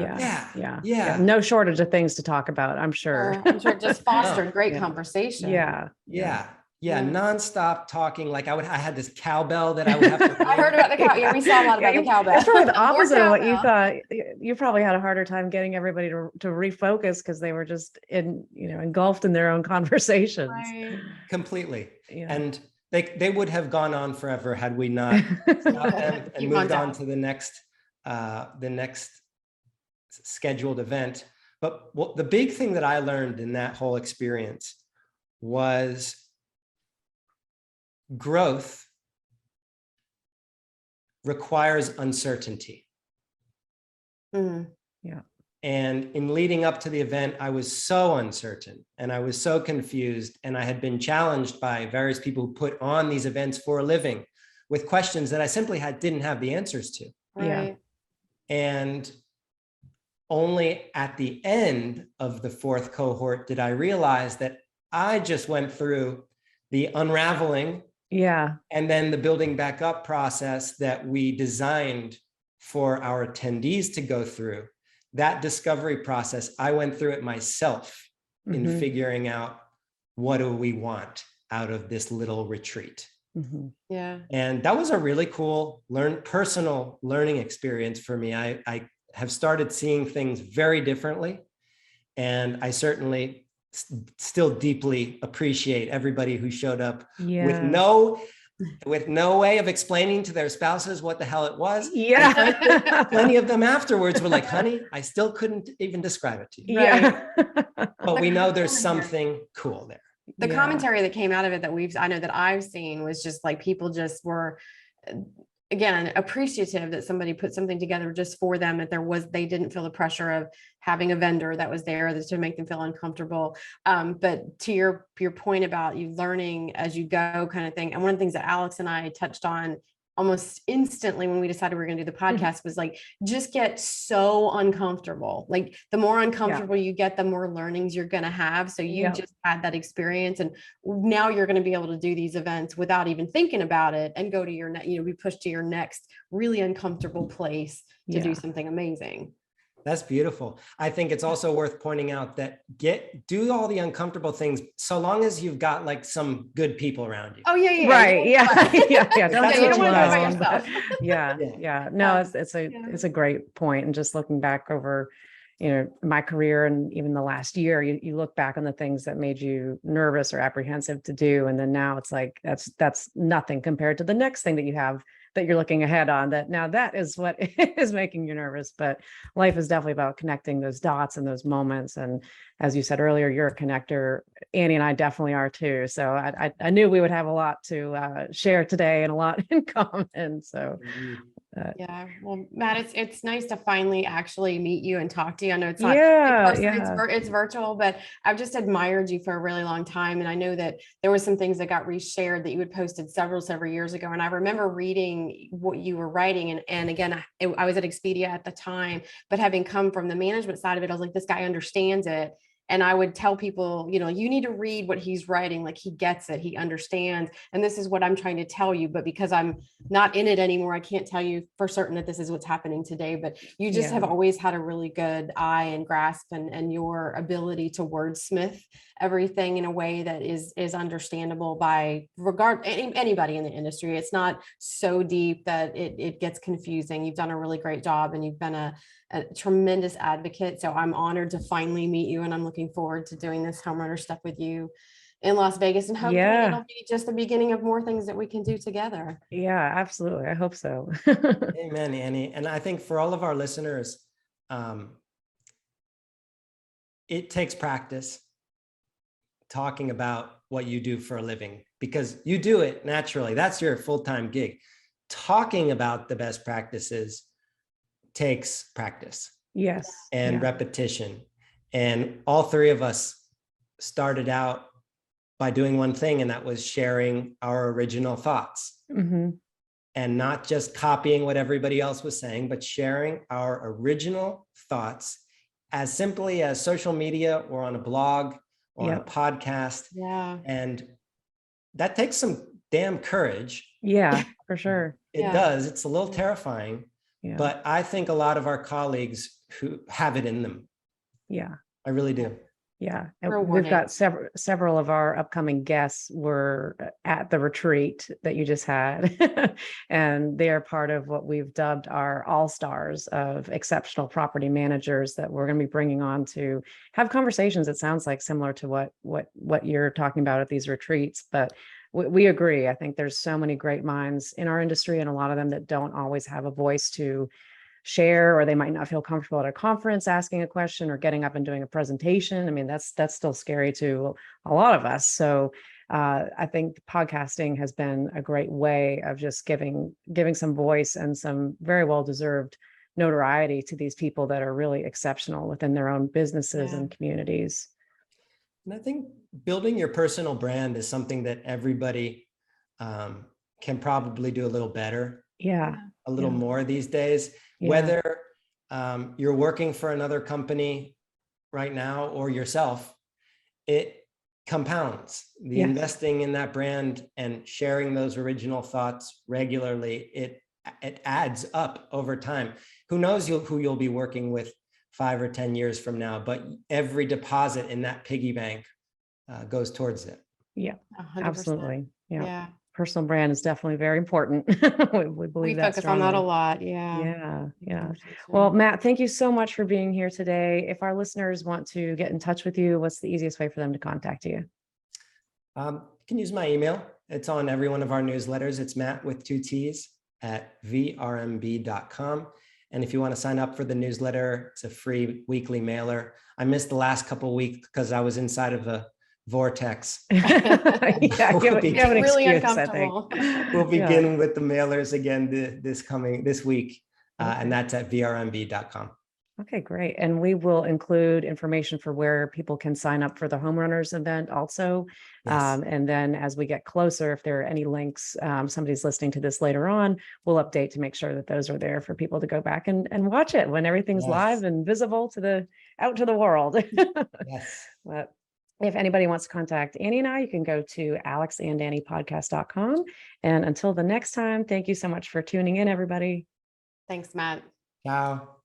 Yeah. No shortage of things to talk about, I'm sure. I'm sure it just fostered great Yeah. conversation. Yeah. Yeah. Nonstop talking. Like I had this cowbell that I would have to. I heard about the cow. Yeah, we saw a lot about the cowbell. That's probably the More opposite of what you cowbell. thought. You probably had a harder time getting everybody to refocus because they were just engulfed in their own conversations. Right. Completely. Yeah. And they would have gone on forever had we not stopped them and Keep moved on on to the next scheduled event. But the big thing that I learned in that whole experience was growth requires uncertainty. Mhm. And in leading up to the event, I was so uncertain and I was so confused. And I had been challenged by various people who put on these events for a living with questions that I simply didn't have the answers to. Right. And only at the end of the fourth cohort did I realize that I just went through the unraveling and then the building back up process that we designed for our attendees to go through. That discovery process, I went through it myself in figuring out what do we want out of this little retreat. Yeah. And that was a really cool personal learning experience for me. I have started seeing things very differently. And I certainly still deeply appreciate everybody who showed up with no way of explaining to their spouses what the hell it was. Yeah. Plenty of them afterwards were like, honey, I still couldn't even describe it to you. Yeah. But we know there's something cool there. The commentary that came out of it that I know that I've seen was just like people just were, again, appreciative that somebody put something together just for them, that they didn't feel the pressure of having a vendor that was there to make them feel uncomfortable. But to your point about you learning as you go kind of thing. And one of the things that Alex and I touched on almost instantly when we decided we were going to do the podcast was like, just get so uncomfortable. Like the more uncomfortable you get, the more learnings you're going to have. So you just had that experience. And now you're going to be able to do these events without even thinking about it and go to your, be pushed to your next really uncomfortable place to do something amazing. That's beautiful. I think it's also worth pointing out that do all the uncomfortable things so long as you've got like some good people around you. Oh yeah. Right. Yeah. Yeah. Don't That's do what it you by guys yourself. Yeah. No, it's a great point. And just looking back over, my career and even the last year, you look back on the things that made you nervous or apprehensive to do. And then now it's like, that's nothing compared to the next thing that you have that you're looking ahead on. That is what is making you nervous. But life is definitely about connecting those dots and those moments. And as you said earlier, you're a connector. Annie and I definitely are too. So I knew we would have a lot to share today and a lot in common. So Yeah. Well, Matt, it's nice to finally actually meet you and talk to you. I know it's not Yeah, in person, yeah. it's virtual, but I've just admired you for a really long time. And I know that there was some things that got reshared that you had posted several years ago. And I remember reading what you were writing. And again, I was at Expedia at the time, but having come from the management side of it, I was like, this guy understands it. And I would tell people, you need to read what he's writing. Like, he gets it, he understands. And this is what I'm trying to tell you. But because I'm not in it anymore, I can't tell you for certain that this is what's happening today. But you just have always had a really good eye and grasp, and your ability to wordsmith everything in a way that is understandable by anybody in the industry. It's not so deep that it gets confusing. You've done a really great job, and you've been a tremendous advocate. So I'm honored to finally meet you, and I'm looking forward to doing this Homerunner stuff with you in Las Vegas. And hopefully it'll be just the beginning of more things that we can do together. Yeah, absolutely. I hope so. Amen, Annie. And I think for all of our listeners, it takes practice talking about what you do for a living, because you do it naturally. That's your full-time gig. Talking about the best practices takes practice. Yes. And repetition. And all three of us started out by doing one thing, and that was sharing our original thoughts. Mm-hmm. And not just copying what everybody else was saying, but sharing our original thoughts as simply as social media or on a blog or on a podcast. Yeah. And that takes some damn courage. Yeah, for sure. It does. It's a little terrifying, but I think a lot of our colleagues who have it in them. Yeah. I really do. Yeah. We've got several of our upcoming guests were at the retreat that you just had, and they're part of what we've dubbed our all-stars of exceptional property managers that we're going to be bringing on to have conversations. It sounds like similar to what you're talking about at these retreats, but we agree. I think there's so many great minds in our industry, and a lot of them that don't always have a voice to share, or they might not feel comfortable at a conference asking a question or getting up and doing a presentation. I mean, that's still scary to a lot of us. So I think podcasting has been a great way of just giving some voice and some very well-deserved notoriety to these people that are really exceptional within their own businesses and communities. And I think building your personal brand is something that everybody can probably do a little better. Yeah. A little more these days. Whether you're working for another company right now or yourself, it compounds. The investing in that brand and sharing those original thoughts regularly, it adds up over time. Who knows who you'll be working with 5 or 10 years from now, but every deposit in that piggy bank goes towards it. Yeah, 100%. Absolutely. Yeah. Personal brand is definitely very important. we believe that focus on that a lot. Yeah. Well, Matt, thank you so much for being here today. If our listeners want to get in touch with you, what's the easiest way for them to contact you? You can use my email. It's on every one of our newsletters. It's Matt with 2 T's at VRMB.com. And if you want to sign up for the newsletter, it's a free weekly mailer. I missed the last couple of weeks because I was inside of a vortex. You have an really excuse, I think. We'll begin with the mailers again this week, and that's at vrmb.com. Okay, great. And we will include information for where people can sign up for the Homerunners event also. And then as we get closer, if there are any links, somebody's listening to this later on, we'll update to make sure that those are there for people to go back and watch it when everything's live and visible out to the world. But if anybody wants to contact Annie and I, you can go to alexandanniepodcast.com. And until the next time, thank you so much for tuning in, everybody. Thanks, Matt. Ciao.